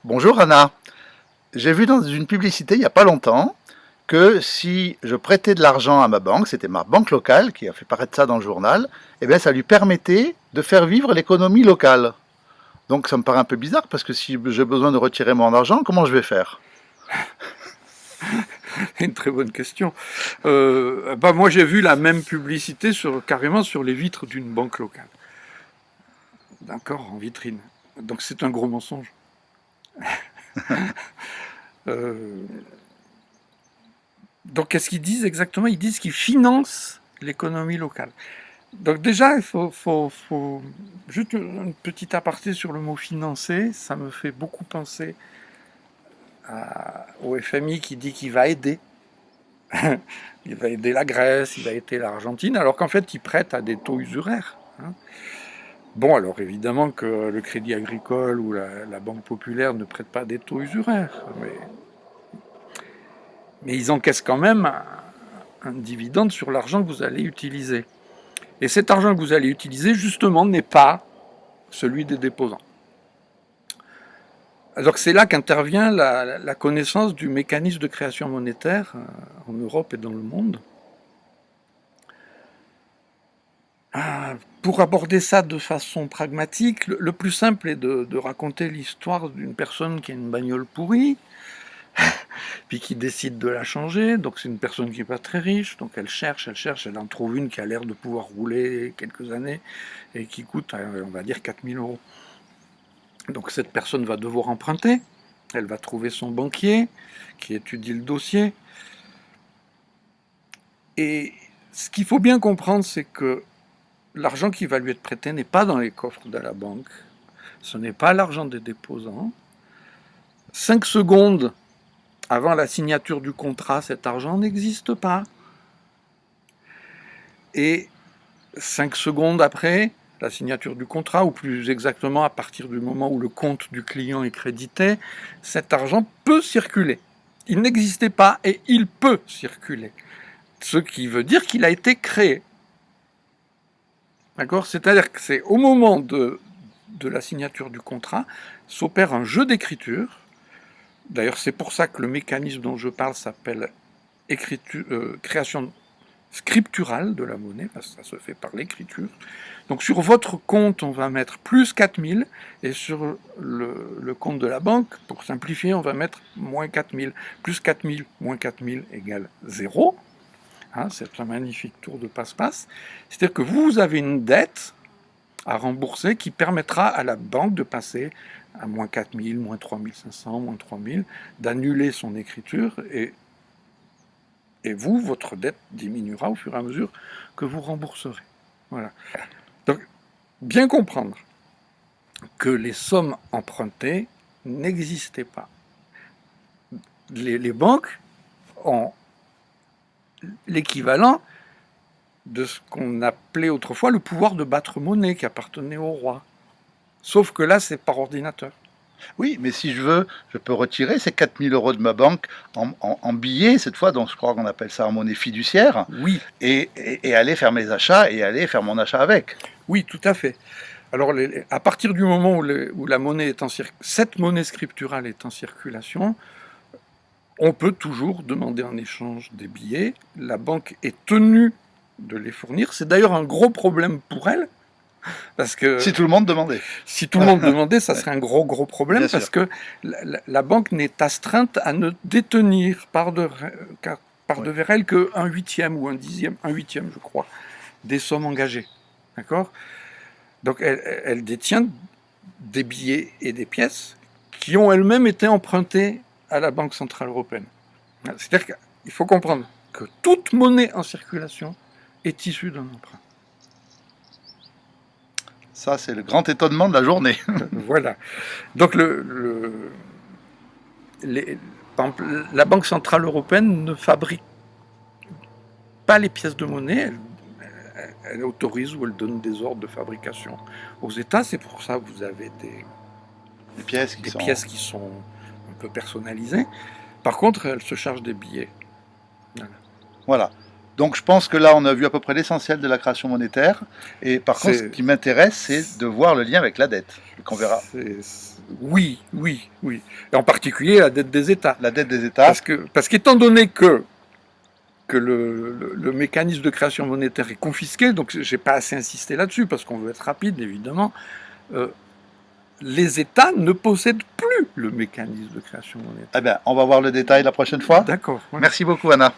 Bonjour Anna, j'ai vu dans une publicité il n'y a pas longtemps que si je prêtais de l'argent à ma banque, c'était ma banque locale qui a fait paraître ça dans le journal, eh bien ça lui permettait de faire vivre l'économie locale. Donc ça me paraît un peu bizarre parce que si j'ai besoin de retirer mon argent, comment je vais faire? Une très bonne question. Moi, j'ai vu la même publicité carrément sur les vitres d'une banque locale. D'accord, en vitrine. Donc c'est un gros mensonge. Euh, donc qu'est-ce qu'ils disent exactement? Ils disent qu'ils financent l'économie locale. Donc déjà, faut juste une petite aparté sur le mot financer. Ça me fait beaucoup penser au FMI qui dit qu'il va aider. Il va aider la Grèce, il va aider l'Argentine, alors qu'en fait, il prête à des taux usuraires, hein. Bon, alors évidemment que le Crédit Agricole ou la Banque Populaire ne prêtent pas des taux usuraires, mais ils encaissent quand même un dividende sur l'argent que vous allez utiliser. Et cet argent que vous allez utiliser, justement, n'est pas celui des déposants. Alors c'est là qu'intervient la connaissance du mécanisme de création monétaire en Europe et dans le monde. Pour aborder ça de façon pragmatique, le plus simple est de raconter l'histoire d'une personne qui a une bagnole pourrie, puis qui décide de la changer. Donc c'est une personne qui n'est pas très riche, donc elle cherche, elle en trouve une qui a l'air de pouvoir rouler quelques années et qui coûte, on va dire, 4 000 euros. Donc cette personne va devoir emprunter, elle va trouver son banquier qui étudie le dossier. Et ce qu'il faut bien comprendre, c'est que l'argent qui va lui être prêté n'est pas dans les coffres de la banque, ce n'est pas l'argent des déposants. 5 secondes avant la signature du contrat, cet argent n'existe pas. Et 5 secondes après la signature du contrat, ou plus exactement à partir du moment où le compte du client est crédité, cet argent peut circuler. Il n'existait pas et il peut circuler. Ce qui veut dire qu'il a été créé. D'accord? C'est-à-dire que c'est au moment de la signature du contrat, s'opère un jeu d'écriture. D'ailleurs, c'est pour ça que le mécanisme dont je parle s'appelle création scripturale de la monnaie, parce que ça se fait par l'écriture. Donc sur votre compte, on va mettre plus 4000, et sur le compte de la banque, pour simplifier, on va mettre moins 4000. Plus 4000, moins 4000 égale 0. Hein, c'est un magnifique tour de passe-passe. C'est-à-dire que vous avez une dette à rembourser qui permettra à la banque de passer à moins 4000, moins 3500, moins 3000, d'annuler son écriture et vous, votre dette diminuera au fur et à mesure que vous rembourserez. Voilà. Donc, bien comprendre que les sommes empruntées n'existaient pas. Les banques ont l'équivalent de ce qu'on appelait autrefois le pouvoir de battre monnaie qui appartenait au roi. Sauf que là, c'est par ordinateur. Oui, mais si je veux, je peux retirer ces 4 000 € de ma banque en billets, cette fois, donc je crois qu'on appelle ça en monnaie fiduciaire, Oui, et aller faire mes achats et aller faire mon achat avec. oui, tout à fait. Alors, à partir du moment où la monnaie est cette monnaie scripturale est en circulation, on peut toujours demander en échange des billets. La banque est tenue de les fournir. C'est d'ailleurs un gros problème pour elle, parce que Si tout le monde demandait. si tout le monde demandait, ça Ouais, serait un gros problème, bien parce sûr. que la banque n'est astreinte à ne détenir par Oui. devers elle qu'un huitième ou un dixième, un huitième, je crois, des sommes engagées. D'accord? Donc elle détient des billets et des pièces qui ont elles-mêmes été empruntées à la Banque Centrale Européenne. C'est-à-dire qu'il faut comprendre que toute monnaie en circulation est issue d'un emprunt. Ça, c'est le grand étonnement de la journée. Voilà. Donc les, par exemple, la Banque Centrale Européenne ne fabrique pas les pièces de monnaie, elle autorise ou elle donne des ordres de fabrication aux États. C'est pour ça que vous avez Les pièces qui des sont... pièces qui sont un peu personnalisées. Par contre, elle se charge des billets. Voilà. Voilà. Donc je pense que là, on a vu à peu près l'essentiel de la création monétaire. Et par contre, ce C'est- qui m'intéresse, c'est de voir le lien avec la dette, qu'on verra. Oui, oui, oui. Et en particulier la dette des États. La dette des États. Parce qu'étant donné que le mécanisme de création monétaire est confisqué, donc je n'ai pas assez insisté là-dessus, parce qu'on veut être rapide, évidemment, les États ne possèdent plus le mécanisme de création monétaire. Eh bien, on va voir le détail la prochaine fois. D'accord. Ouais. Merci beaucoup, Anna.